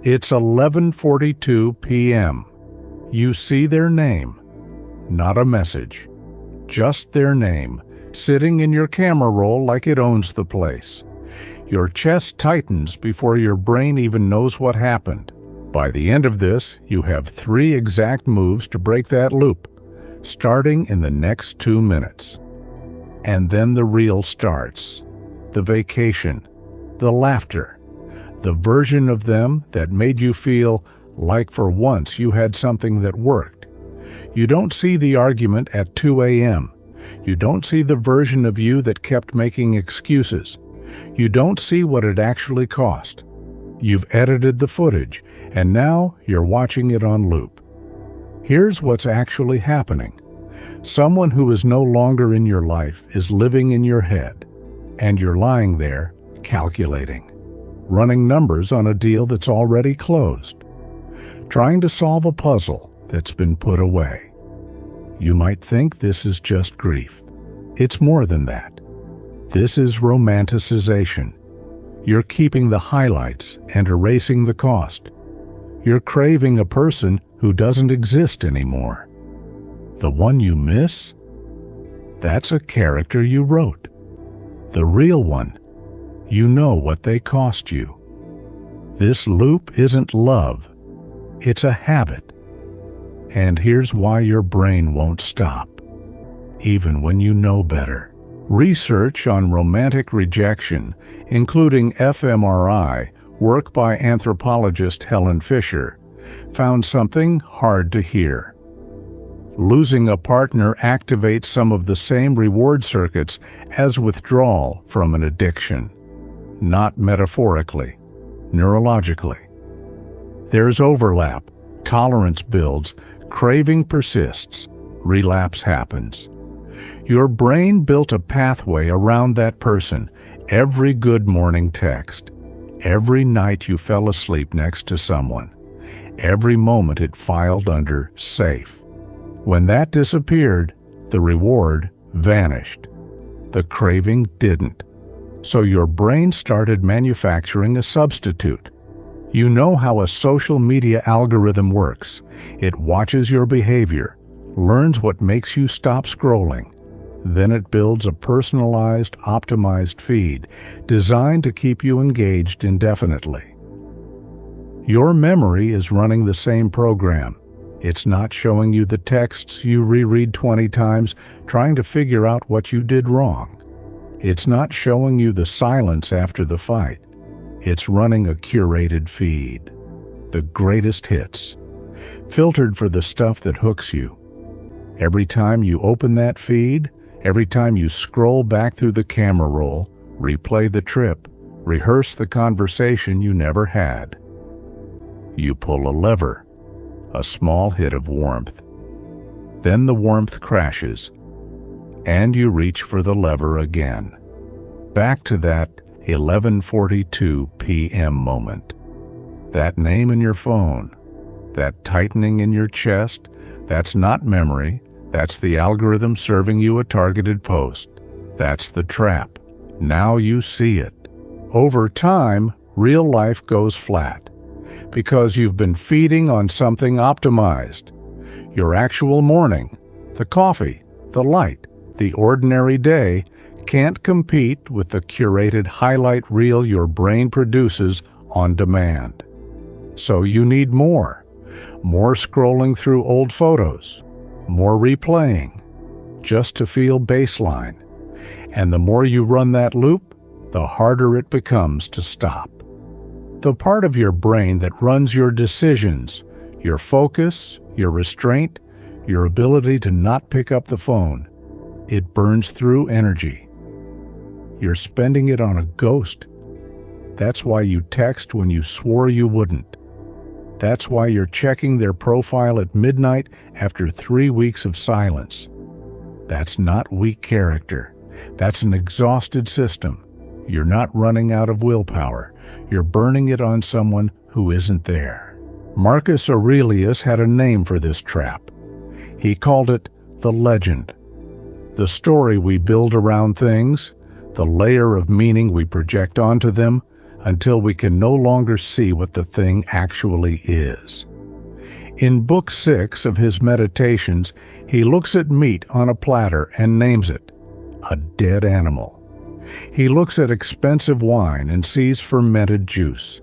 It's 11:42 p.m. You see their name, not a message, just their name, sitting in your camera roll like it owns the place. Your chest tightens before your brain even knows what happened. By the end of this, you have 3 exact moves to break that loop, starting in the next 2 minutes. And then the real starts. The vacation, the laughter, the version of them that made you feel like for once you had something that worked. You don't see the argument at 2 a.m. You don't see the version of you that kept making excuses. You don't see what it actually cost. You've edited the footage, and now you're watching it on loop. Here's what's actually happening. Someone who is no longer in your life is living in your head, and you're lying there, calculating, running numbers on a deal that's already closed, trying to solve a puzzle that's been put away. You might think this is just grief. It's more than that. This is romanticization. You're keeping the highlights and erasing the cost. You're craving a person who doesn't exist anymore. The one you miss? That's a character you wrote. The real one, you know what they cost you. This loop isn't love, it's a habit. And here's why your brain won't stop, even when you know better. Research on romantic rejection, including fMRI, work by anthropologist Helen Fisher, found something hard to hear. Losing a partner activates some of the same reward circuits as withdrawal from an addiction. Not metaphorically, neurologically. There's overlap, tolerance builds, craving persists, relapse happens. Your brain built a pathway around that person, every good morning text, every night you fell asleep next to someone, every moment it filed under safe. When that disappeared, the reward vanished. The craving didn't. So your brain started manufacturing a substitute. You know how a social media algorithm works. It watches your behavior, learns what makes you stop scrolling. Then it builds a personalized, optimized feed designed to keep you engaged indefinitely. Your memory is running the same program. It's not showing you the texts you reread 20 times trying to figure out what you did wrong. It's not showing you the silence after the fight. It's running a curated feed. The greatest hits, filtered for the stuff that hooks you. Every time you open that feed, every time you scroll back through the camera roll, replay the trip, rehearse the conversation you never had. You pull a lever, a small hit of warmth. Then the warmth crashes, and you reach for the lever again. Back to that 11:42 p.m. moment. That name in your phone, that tightening in your chest, that's not memory, that's the algorithm serving you a targeted post. That's the trap. Now you see it. Over time, real life goes flat, because you've been feeding on something optimized. Your actual morning, the coffee, the light, the ordinary day can't compete with the curated highlight reel your brain produces on demand. So you need more. More scrolling through old photos, more replaying, just to feel baseline. And the more you run that loop, the harder it becomes to stop. The part of your brain that runs your decisions, your focus, your restraint, your ability to not pick up the phone, it burns through energy. You're spending it on a ghost. That's why you text when you swore you wouldn't. That's why you're checking their profile at midnight after 3 weeks of silence. That's not weak character. That's an exhausted system. You're not running out of willpower. You're burning it on someone who isn't there. Marcus Aurelius had a name for this trap. He called it the legend. The story we build around things, the layer of meaning we project onto them, until we can no longer see what the thing actually is. In Book 6 of his Meditations, he looks at meat on a platter and names it a dead animal. He looks at expensive wine and sees fermented juice.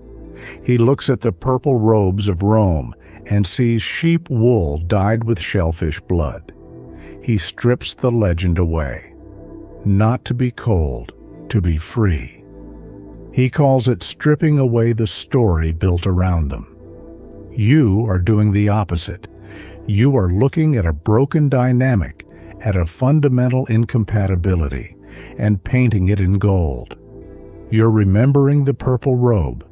He looks at the purple robes of Rome and sees sheep wool dyed with shellfish blood. He strips the legend away. Not to be cold, to be free. He calls it stripping away the story built around them. You are doing the opposite. You are looking at a broken dynamic, at a fundamental incompatibility, and painting it in gold. You're remembering the purple robe.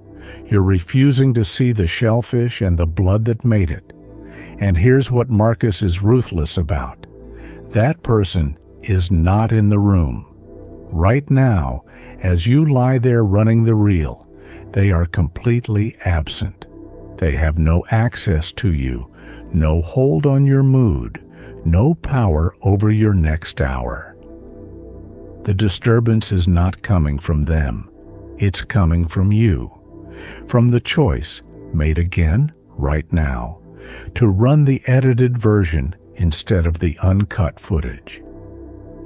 You're refusing to see the shellfish and the blood that made it. And here's what Marcus is ruthless about. That person is not in the room. Right now, as you lie there running the reel, they are completely absent. They have no access to you, no hold on your mood, no power over your next hour. The disturbance is not coming from them. It's coming from you, from the choice, made again, right now, to run the edited version instead of the uncut footage.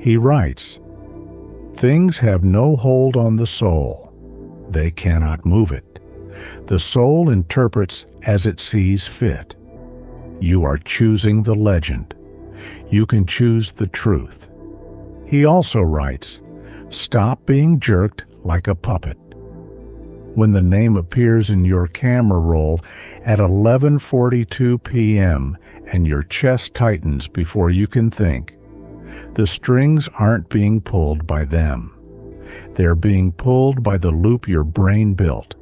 He writes, "Things have no hold on the soul. They cannot move it. The soul interprets as it sees fit. You are choosing the legend. You can choose the truth." He also writes, "Stop being jerked like a puppet." When the name appears in your camera roll at 11:42 p.m. and your chest tightens before you can think, the strings aren't being pulled by them. They're being pulled by the loop your brain built.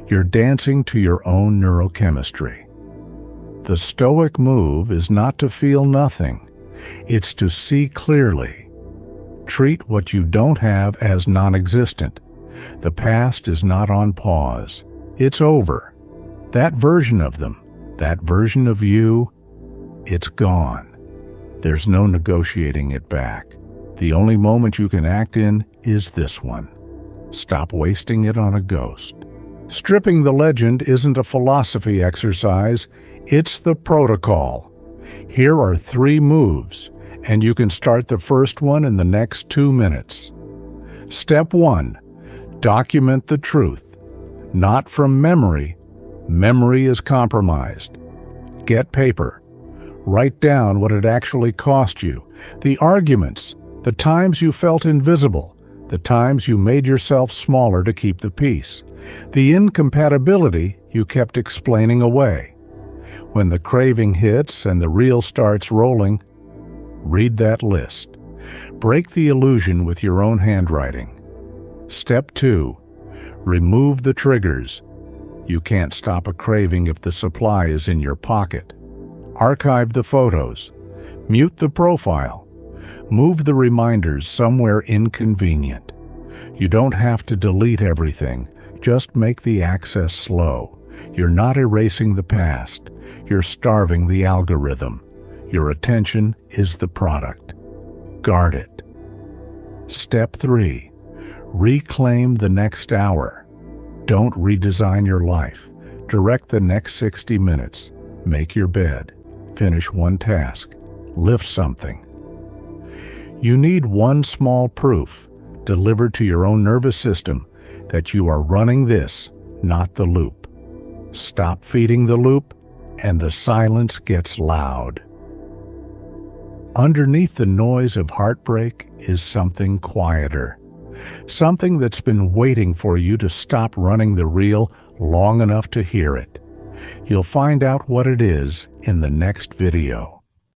You're dancing to your own neurochemistry. The Stoic move is not to feel nothing. It's to see clearly. Treat what you don't have as non-existent. The past is not on pause. It's over. That version of them, that version of you, it's gone. There's no negotiating it back. The only moment you can act in is this one. Stop wasting it on a ghost. Stripping the legend isn't a philosophy exercise, it's the protocol. Here are 3 moves, and you can start the first one in the next 2 minutes. Step 1. Document the truth. Not from memory. Memory is compromised. Get paper. Write down what it actually cost you, the arguments, the times you felt invisible, the times you made yourself smaller to keep the peace, the incompatibility you kept explaining away. When the craving hits and the reel starts rolling, read that list. Break the illusion with your own handwriting. Step 2. Remove the triggers. You can't stop a craving if the supply is in your pocket. Archive the photos. Mute the profile. Move the reminders somewhere inconvenient. You don't have to delete everything. Just make the access slow. You're not erasing the past. You're starving the algorithm. Your attention is the product. Guard it. Step 3. Reclaim the next hour. Don't redesign your life. Direct the next 60 minutes. Make your bed. Finish one task. Lift something. You need one small proof, delivered to your own nervous system, that you are running this, not the loop. Stop feeding the loop, and the silence gets loud. Underneath the noise of heartbreak is something quieter. Something that's been waiting for you to stop running the reel long enough to hear it. You'll find out what it is in the next video.